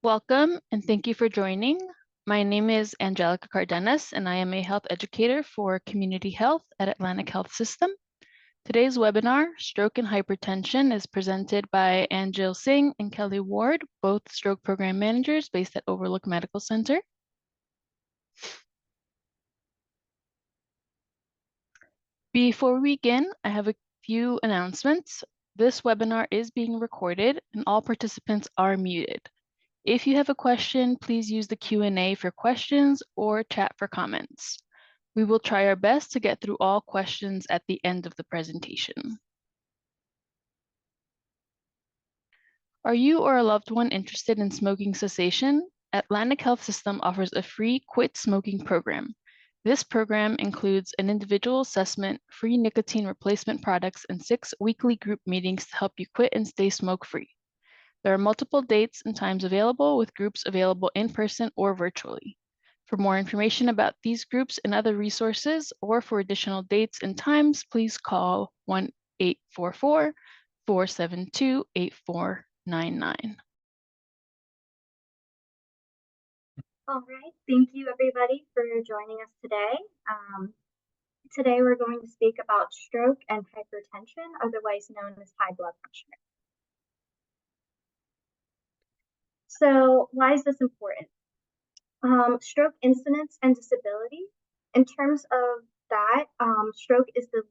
Welcome and thank you for joining. My name is Angelica Cardenas and I am a health educator for community health at Atlantic Health System. Today's webinar, Stroke and Hypertension, is presented by Anjil Singh and Kelly Ward, both stroke program managers based at Overlook Medical Center. Before we begin, I have a few announcements. This webinar is being recorded and all participants are muted. If you have a question, please use the Q&A for questions or chat for comments. We will try our best to get through all questions at the end of the presentation. Are you or a loved one interested in smoking cessation? Atlantic Health System offers a free quit smoking program. This program includes an individual assessment, free nicotine replacement products, and 6 weekly group meetings to help you quit and stay smoke-free. There are multiple dates and times available, with groups available in person or virtually. For more information about these groups and other resources, or for additional dates and times, please call 1-844-472-8499. All right, thank you everybody for joining us today. Today we're going to speak about stroke and hypertension, otherwise known as high blood pressure. So why is this important? Stroke incidence and disability. In terms of that, stroke is the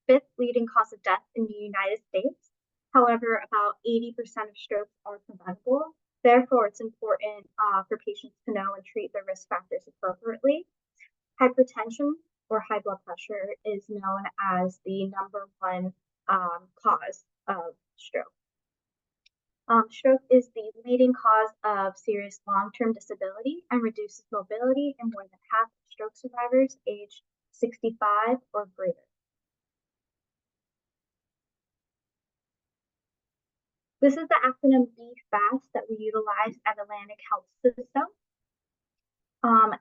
fifth leading cause of death in the United States. However, about 80% of strokes are preventable. Therefore, it's important for patients to know and treat their risk factors appropriately. Hypertension or high blood pressure is known as the #1 cause of stroke. Stroke is the leading cause of serious long-term disability and reduces mobility in more than half of stroke survivors aged 65 or greater. This is the acronym BFAST that we utilize at Atlantic Health System.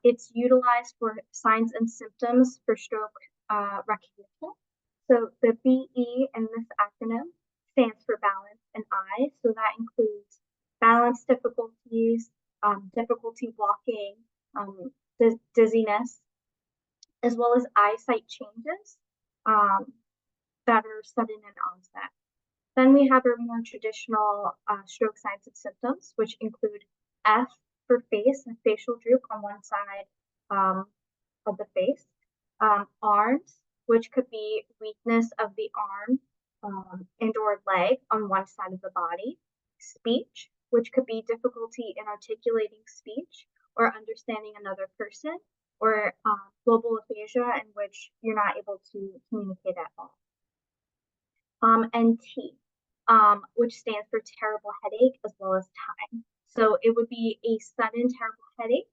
It's utilized for signs and symptoms for stroke recognition. So the BE in this acronym stands for balance and I. So that includes balance difficulties, difficulty walking, dizziness, as well as eyesight changes that are sudden in onset. Then we have our more traditional stroke signs and symptoms, which include F for face and facial droop on one side of the face, arms, which could be weakness of the arm and or leg on one side of the body, speech, which could be difficulty in articulating speech or understanding another person, or global aphasia, in which you're not able to communicate at all. And T, which stands for terrible headache, as well as time. So it would be a sudden terrible headache,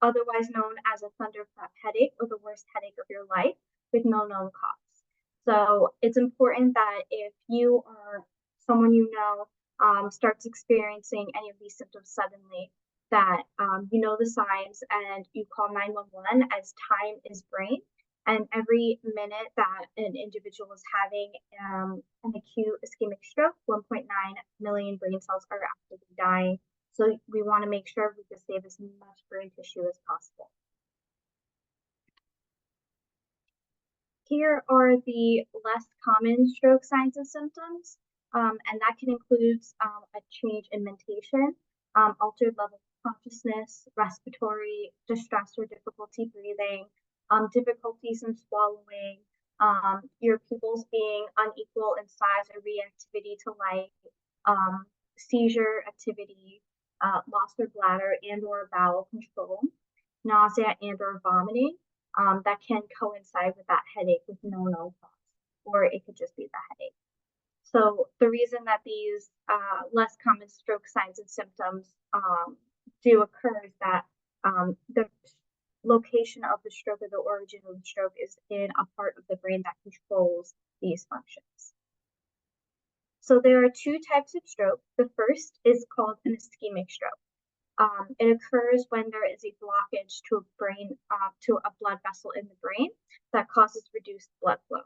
otherwise known as a thunderclap headache, or the worst headache of your life, with no known cause. So it's important that if you or someone you know starts experiencing any of these symptoms suddenly, that you know the signs and you call 911, as time is brain. And every minute that an individual is having an acute ischemic stroke, 1.9 million brain cells are actively dying. So we want to make sure we can save as much brain tissue as possible. Here are the less common stroke signs and symptoms, and that can include a change in mentation, altered level of consciousness, respiratory distress or difficulty breathing, difficulties in swallowing, your pupils being unequal in size or reactivity to light, seizure activity, loss of bladder and or bowel control, nausea and or vomiting, that can coincide with that headache with no known cause, or it could just be the headache. So the reason that these less common stroke signs and symptoms do occur is that the location of the stroke, or the origin of the stroke, is in a part of the brain that controls these functions. So there are two types of stroke. The first is called an ischemic stroke. It occurs when there is a blockage to a blood vessel in the brain that causes reduced blood flow.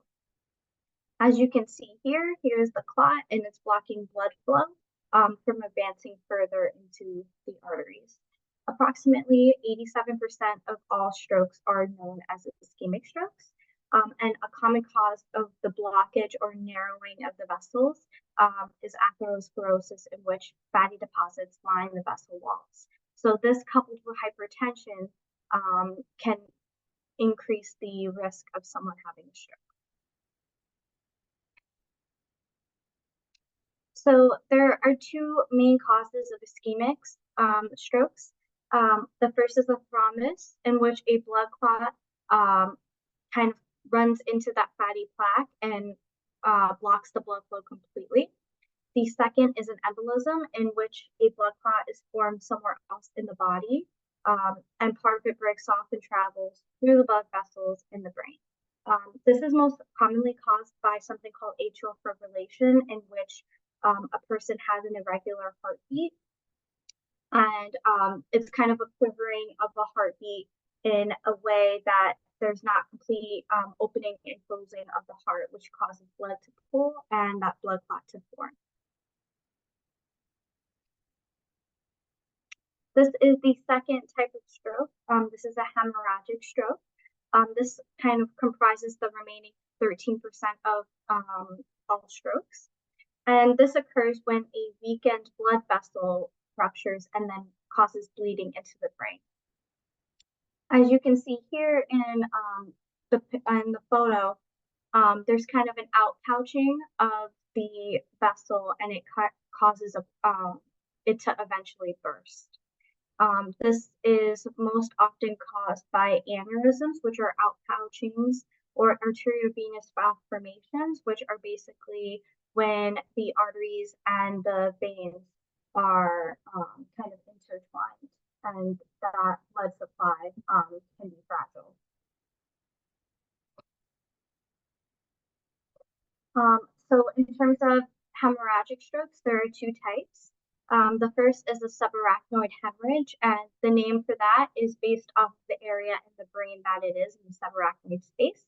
As you can see here, here's the clot and it's blocking blood flow. from advancing further into the arteries. Approximately 87% of all strokes are known as ischemic strokes. And a common cause of the blockage or narrowing of the vessels is atherosclerosis, in which fatty deposits line the vessel walls. So this, coupled with hypertension, can increase the risk of someone having a stroke. So there are two main causes of ischemic strokes. The first is a thrombus, in which a blood clot kind of runs into that fatty plaque and blocks the blood flow completely. The second is an embolism, in which a blood clot is formed somewhere else in the body, and part of it breaks off and travels through the blood vessels in the brain. This is most commonly caused by something called atrial fibrillation, in which a person has an irregular heartbeat, and it's kind of a quivering of the heartbeat in a way that there's not complete opening and closing of the heart, which causes blood to pool and that blood clot to form. This is the second type of stroke. This is a hemorrhagic stroke. This kind of comprises the remaining 13% of all strokes. And this occurs when a weakened blood vessel ruptures and then causes bleeding into the brain. As you can see here in the photo, there's kind of an outpouching of the vessel, and it causes it to eventually burst. This is most often caused by aneurysms, which are outpouchings, or arteriovenous valve formations, which are basically when the arteries and the veins are kind of intertwined, and that blood supply can be fragile. So in terms of hemorrhagic strokes, there are two types. The first is a subarachnoid hemorrhage, and the name for that is based off the area in the brain that it is in the subarachnoid space.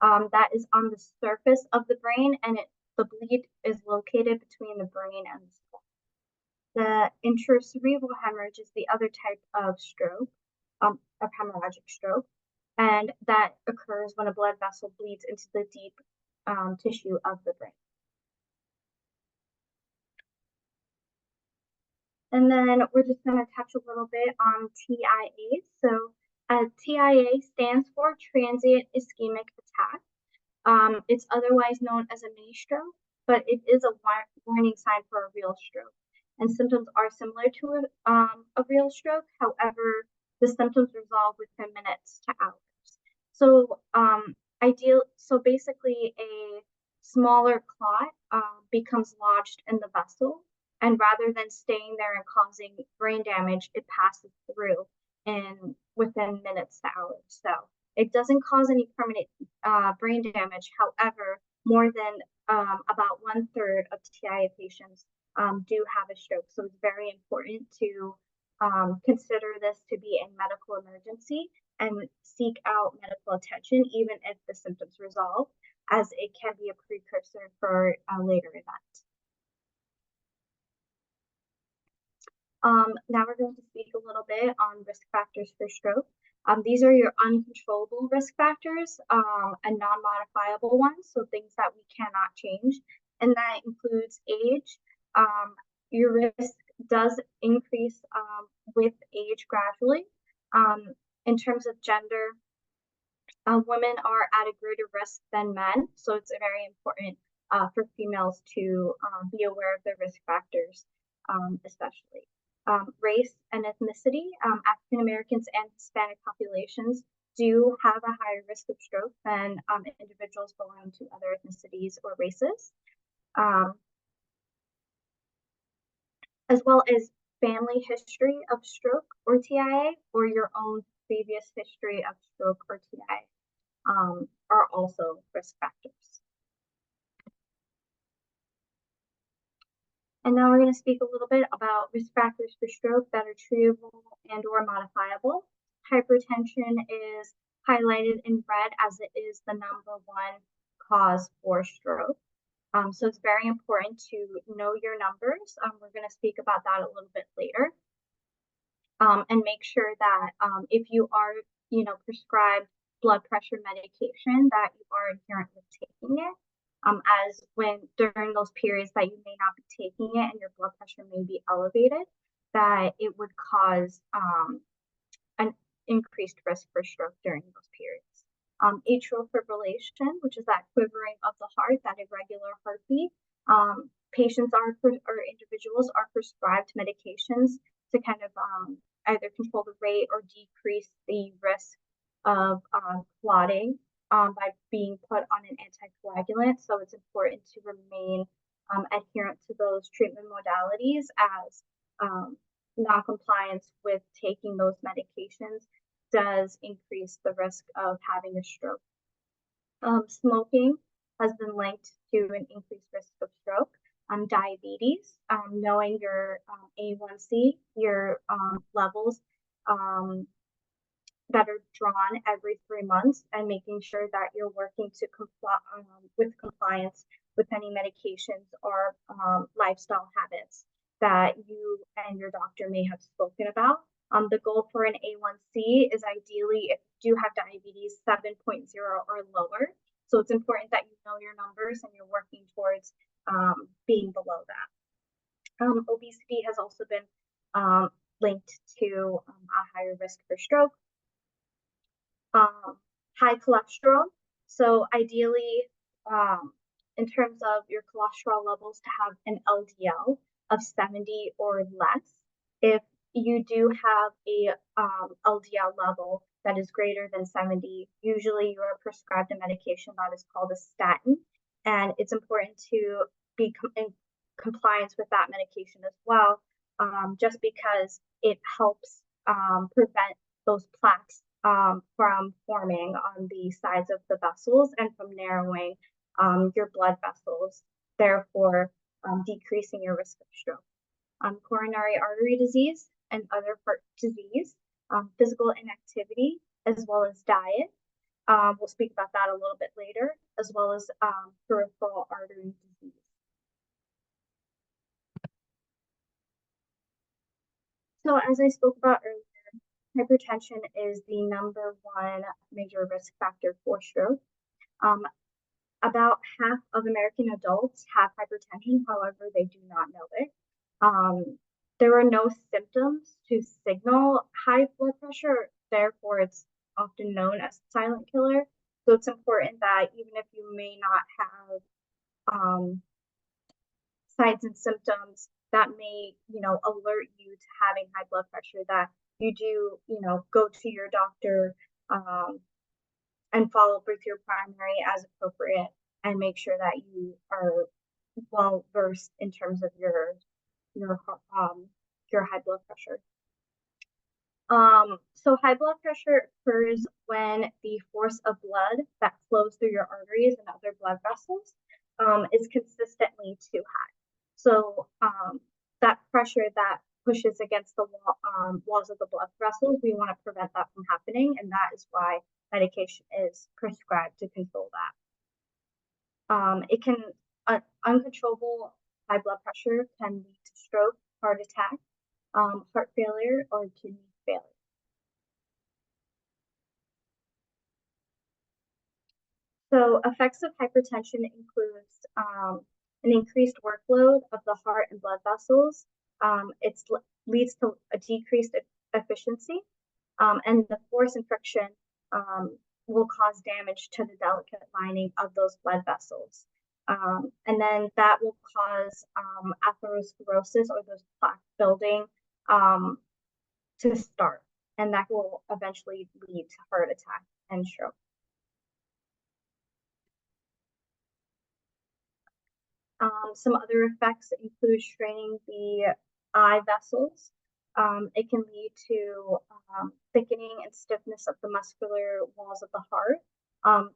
That is on the surface of the brain, and the bleed is located between the brain and the skull. The intracerebral hemorrhage is the other type of stroke, of hemorrhagic stroke, and that occurs when a blood vessel bleeds into the deep tissue of the brain. And then we're just going to touch a little bit on TIA. So TIA stands for transient ischemic attack. It's otherwise known as a mini stroke, but it is a warning sign for a real stroke. And symptoms are similar to a real stroke. However, the symptoms resolve within minutes to hours. So so basically a smaller clot becomes lodged in the vessel, and rather than staying there and causing brain damage, it passes through within minutes to hours. So it doesn't cause any permanent brain damage. However, more than about 1/3 of TIA patients do have a stroke. So it's very important to consider this to be a medical emergency and seek out medical attention, even if the symptoms resolve, as it can be a precursor for a later event. Now we're going to speak a little bit on risk factors for stroke. These are your uncontrollable risk factors and non-modifiable ones, so things that we cannot change. And that includes age. Your risk does increase with age gradually. In terms of gender, women are at a greater risk than men, so it's very important for females to be aware of their risk factors, especially. Race and ethnicity, African Americans and Hispanic populations do have a higher risk of stroke than individuals belonging to other ethnicities or races, as well as family history of stroke or TIA, or your own previous history of stroke or TIA are also risk factors. And now we're going to speak a little bit about risk factors for stroke that are treatable and or modifiable. Hypertension is highlighted in red as it is the #1 cause for stroke. So it's very important to know your numbers. We're going to speak about that a little bit later. And make sure that if you are, prescribed blood pressure medication, that you are adherent with taking it. As when during those periods that you may not be taking it and your blood pressure may be elevated, that it would cause an increased risk for stroke during those periods. Atrial fibrillation, which is that quivering of the heart, that irregular heartbeat. Patients or individuals are prescribed medications to kind of either control the rate or decrease the risk of clotting by being put on an anticoagulant. So it's important to remain adherent to those treatment modalities, as non-compliance with taking those medications does increase the risk of having a stroke. Smoking has been linked to an increased risk of stroke. Diabetes, knowing your A1C, your levels that are drawn every 3 months, and making sure that you're working to comply with compliance with any medications or lifestyle habits that you and your doctor may have spoken about. The goal for an A1C is ideally, if you do have diabetes, 7.0 or lower. So it's important that you know your numbers and you're working towards being below that. Obesity has also been linked to a higher risk for stroke. High cholesterol. So ideally, in terms of your cholesterol levels, to have an LDL of 70 or less. If you do have a LDL level that is greater than 70, usually you are prescribed a medication that is called a statin, and it's important to be in compliance with that medication as well, just because it helps prevent those plaques from forming on the sides of the vessels and from narrowing your blood vessels, therefore decreasing your risk of stroke. Coronary artery disease and other heart disease, physical inactivity, as well as diet. We'll speak about that a little bit later, as well as peripheral artery disease. So as I spoke about earlier, hypertension is the #1 major risk factor for stroke. About half of American adults have hypertension, however, they do not know it. There are no symptoms to signal high blood pressure, therefore it's often known as silent killer. So it's important that even if you may not have signs and symptoms that may, alert you to having high blood pressure, that you do, go to your doctor and follow up with your primary as appropriate, and make sure that you are well versed in terms of your high blood pressure. So high blood pressure occurs when the force of blood that flows through your arteries and other blood vessels is consistently too high. So that pressure that pushes against the walls of the blood vessels, we want to prevent that from happening, and that is why medication is prescribed to control that. It can uncontrollable high blood pressure can lead to stroke, heart attack, heart failure, or kidney failure. So effects of hypertension includes an increased workload of the heart and blood vessels. It leads to a decreased efficiency, and the force and friction will cause damage to the delicate lining of those blood vessels. And then that will cause atherosclerosis, or those plaque building, to start, and that will eventually lead to heart attack and stroke. Some other effects include straining the eye vessels. It can lead to thickening and stiffness of the muscular walls of the heart,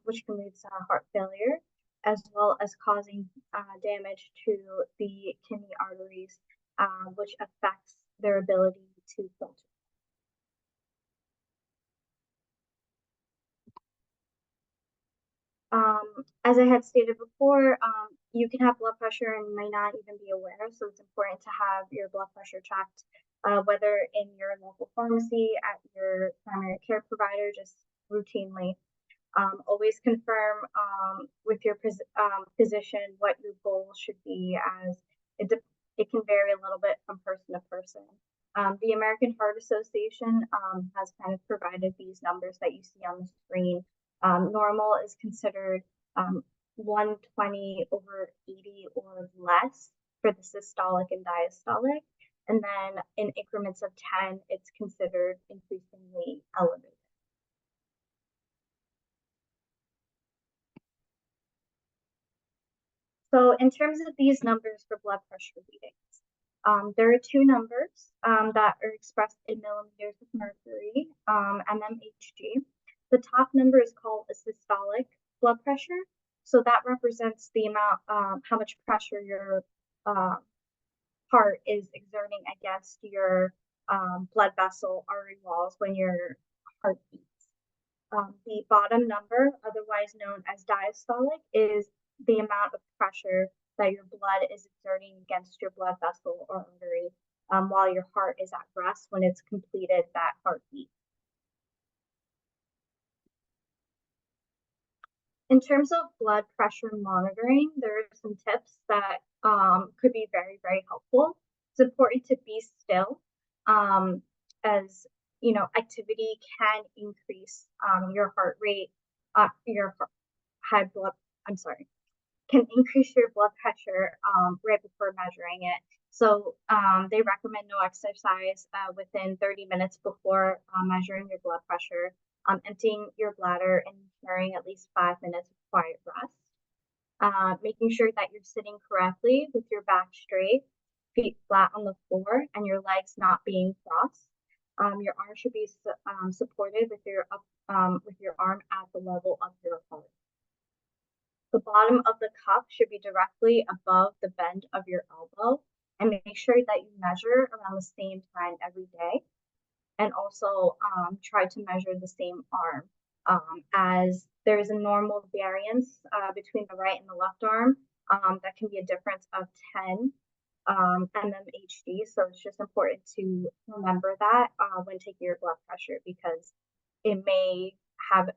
which can lead to heart failure, as well as causing damage to the kidney arteries, which affects their ability to filter. As I had stated before, you can have blood pressure and may not even be aware, so it's important to have your blood pressure checked, whether in your local pharmacy, at your primary care provider, just routinely. Always confirm with your physician what your goal should be, as it can vary a little bit from person to person. The American Heart Association has kind of provided these numbers that you see on the screen. Normal is considered 120 over 80 or less for the systolic and diastolic. And then in increments of 10, it's considered increasingly elevated. So in terms of these numbers for blood pressure readings, there are two numbers that are expressed in millimeters of mercury, mmHg. The top number is called a systolic blood pressure. So that represents the amount, how much pressure your heart is exerting against your blood vessel artery walls when your heart beats. The bottom number, otherwise known as diastolic, is the amount of pressure that your blood is exerting against your blood vessel or artery while your heart is at rest when it's completed that heartbeat. In terms of blood pressure monitoring, there are some tips that could be very, very helpful. It's important to be still, as you know, activity can increase your heart rate, your high blood, I'm sorry, can increase your blood pressure right before measuring it. So they recommend no exercise within 30 minutes before measuring your blood pressure, emptying your bladder and ensuring at least 5 minutes of quiet rest. Making sure that you're sitting correctly with your back straight, feet flat on the floor, and your legs not being crossed. Your arm should be supported with your arm at the level of your heart. The bottom of the cup should be directly above the bend of your elbow, and make sure that you measure around the same time every day. And also try to measure the same arm, as there is a normal variance between the right and the left arm that can be a difference of 10 mmHg. So it's just important to remember that when taking your blood pressure, because it may have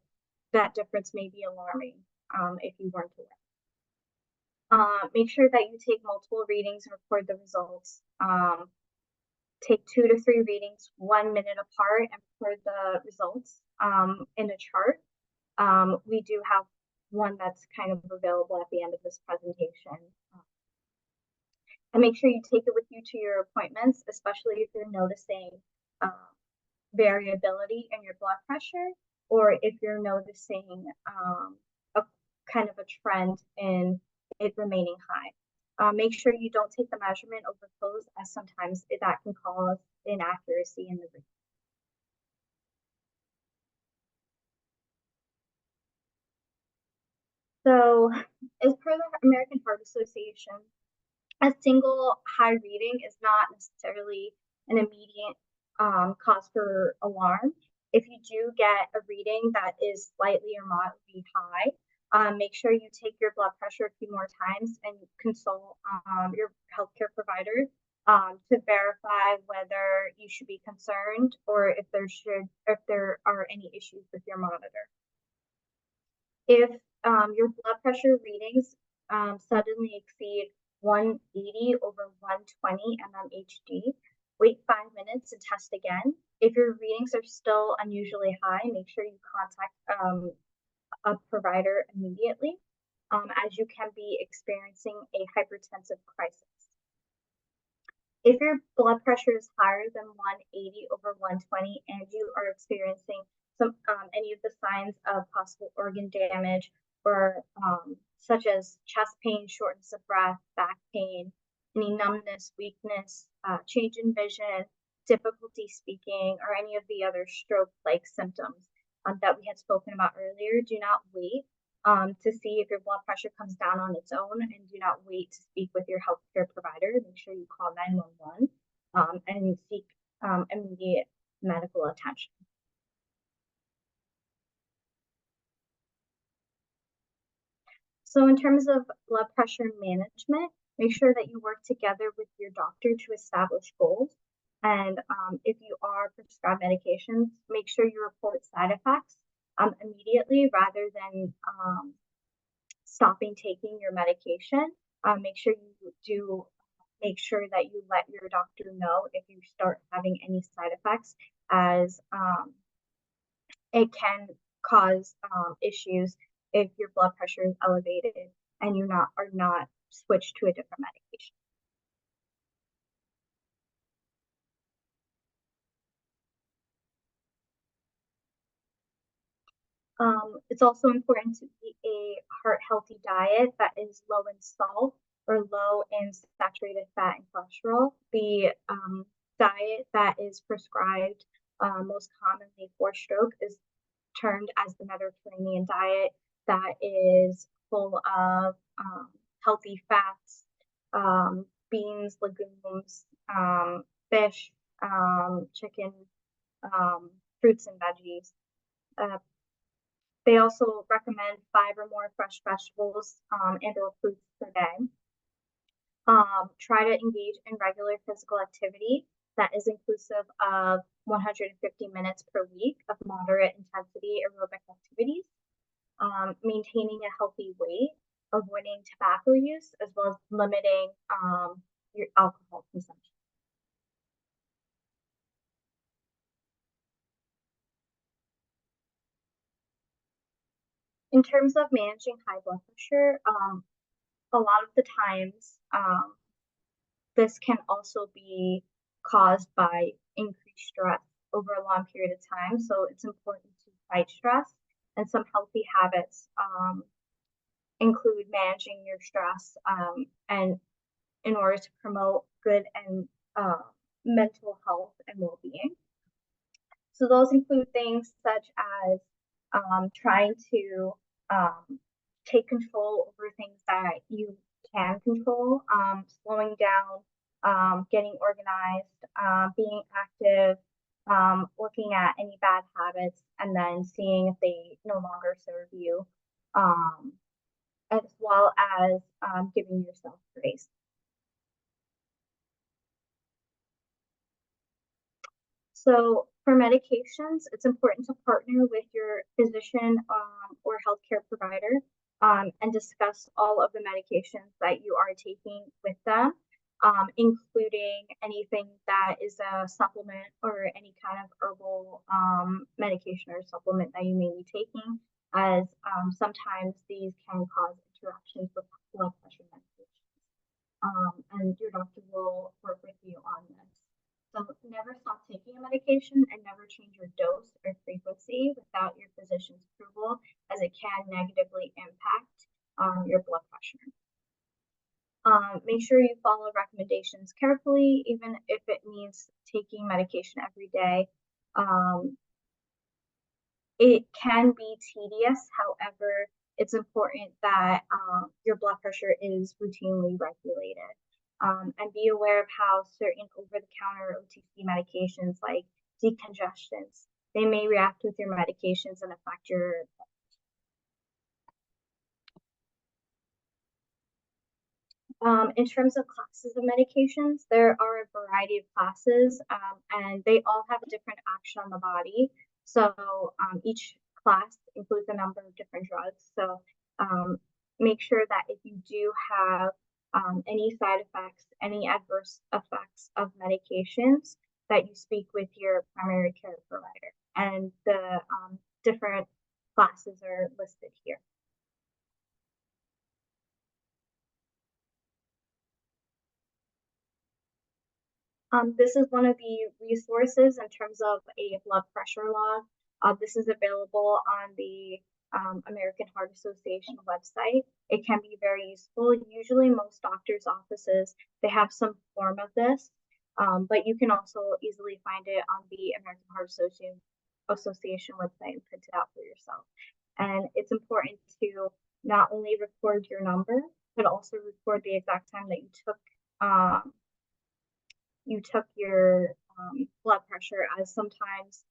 that difference may be alarming if you weren't aware. Make sure that you take multiple readings and record the results. Take 2 to 3 readings 1 minute apart and record the results in a chart. We do have one that's kind of available at the end of this presentation. And make sure you take it with you to your appointments, especially if you're noticing variability in your blood pressure, or if you're noticing a kind of a trend in it remaining high. Make sure you don't take the measurement over close, as sometimes that can cause inaccuracy in the reading. So, as per the American Heart Association, a single high reading is not necessarily an immediate cause for alarm. If you do get a reading that is slightly or moderately high, make sure you take your blood pressure a few more times and consult your healthcare provider to verify whether you should be concerned or if there are any issues with your monitor. If your blood pressure readings suddenly exceed 180 over 120 mmHg, wait 5 minutes and test again. If your readings are still unusually high, make sure you contact a provider immediately, as you can be experiencing a hypertensive crisis. If your blood pressure is higher than 180 over 120 and you are experiencing any of the signs of possible organ damage, or such as chest pain, shortness of breath, back pain, any numbness, weakness, change in vision, difficulty speaking, or any of the other stroke-like symptoms that we had spoken about earlier, do not wait to see if your blood pressure comes down on its own, and do not wait to speak with your healthcare provider. Make sure you call 911 and seek immediate medical attention. So in terms of blood pressure management, make sure that you work together with your doctor to establish goals. And if you are prescribed medications, make sure you report side effects immediately rather than stopping taking your medication. Make sure you do make sure that you let your doctor know if you start having any side effects, as it can cause issues if your blood pressure is elevated and you are not switched to a different medication. It's also important to eat a heart healthy diet that is low in salt or low in saturated fat and cholesterol. The diet that is prescribed most commonly for stroke is termed as the Mediterranean diet, that is full of healthy fats, beans, legumes, fish, chicken, fruits and veggies. Uh, they also recommend 5 or more fresh vegetables and or fruits per day. Try to engage in regular physical activity that is inclusive of 150 minutes per week of moderate intensity aerobic activities, maintaining a healthy weight, avoiding tobacco use, as well as limiting your alcohol consumption. In terms of managing high blood pressure, a lot of the times this can also be caused by increased stress over a long period of time. So it's important to fight stress, and some healthy habits include managing your stress and in order to promote good and mental health and well-being. So those include things such as trying to take control over things that you can control, slowing down, getting organized, being active, looking at any bad habits, and then seeing if they no longer serve you, as well as giving yourself grace. So for medications, it's important to partner with your physician or healthcare provider and discuss all of the medications that you are taking with them, including anything that is a supplement or any kind of herbal medication or supplement that you may be taking, as sometimes these can cause interruptions with blood pressure medications. And your doctor will work with you on this. So never stop taking a medication and never change your dose or frequency without your physician's approval, as it can negatively impact your blood pressure. Make sure you follow recommendations carefully, even if it means taking medication every day. It can be tedious, however, it's important that your blood pressure is routinely regulated. And be aware of how certain over-the-counter OTC medications like decongestants, they may react with your medications and affect your. In terms of classes of medications, there are a variety of classes, and they all have a different action on the body. So each class includes a number of different drugs. So make sure that if you do have any side effects, any adverse effects of medications, that you speak with your primary care provider. And the different classes are listed here. This is one of the resources in terms of a blood pressure log. This is available on the American Heart Association website. It can be very useful. Usually most doctors' offices, they have some form of this, but you can also easily find it on the American Heart Association website and print it out for yourself. And it's important to not only record your number, but also record the exact time that you took your blood pressure, as sometimes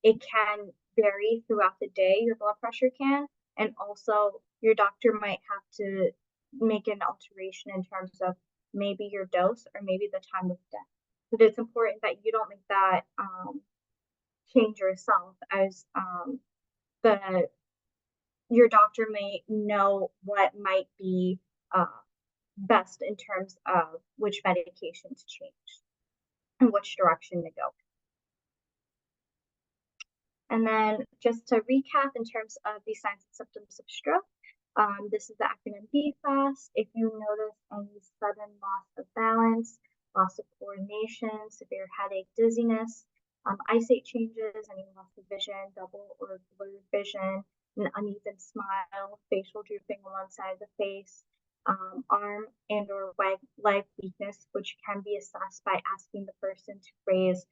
it can vary throughout the day, your blood pressure can. And also, your doctor might have to make an alteration in terms of maybe your dose or maybe the time of death. But it's important that you don't make that change yourself, as the your doctor may know what might be uh, best in terms of which medication to change and which direction to go. And then just to recap in terms of the signs and symptoms of stroke, this is the acronym BFAST. If you notice any sudden loss of balance, loss of coordination, severe headache, dizziness, eyesight changes, any loss of vision, double or blurred vision, an uneven smile, facial drooping on one side of the face, arm and or leg weakness, which can be assessed by asking the person to raise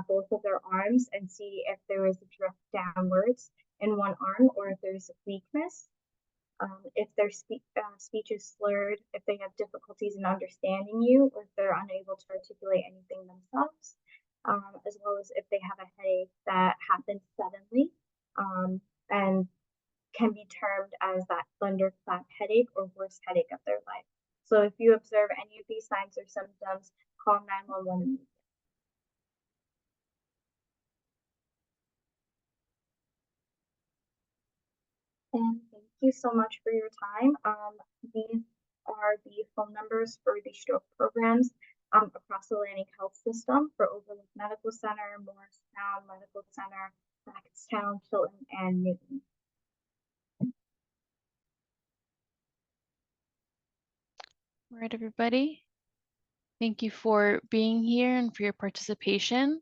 both of their arms and see if there is a drift downwards in one arm or if there's weakness. If their speech is slurred, if they have difficulties in understanding you, or if they're unable to articulate anything themselves, as well as if they have a headache that happens suddenly and can be termed as that thunderclap headache or worst headache of their life. So if you observe any of these signs or symptoms, call 911 immediately. And thank you so much for your time. These are the phone numbers for the stroke programs across the Atlantic Health System for Overlook Medical Center, Morristown Medical Center, Hackettstown, Tilton, and Newton. All right, everybody. Thank you for being here and for your participation.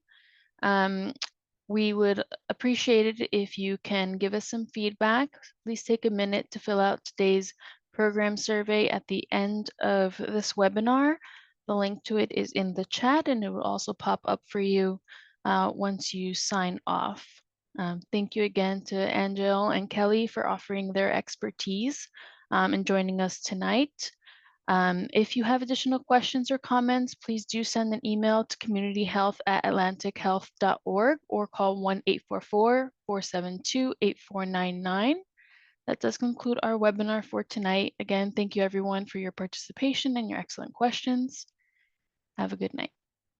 We would appreciate it if you can give us some feedback. Please take a minute to fill out today's program survey at the end of this webinar. The link to it is in the chat, and it will also pop up for you once you sign off. Thank you again to Angel and Kelly for offering their expertise and joining us tonight. If you have additional questions or comments, please do send an email to communityhealth@atlantichealth.org or call 1-844-472-8499. That does conclude our webinar for tonight. Again, thank you everyone for your participation and your excellent questions. Have a good night.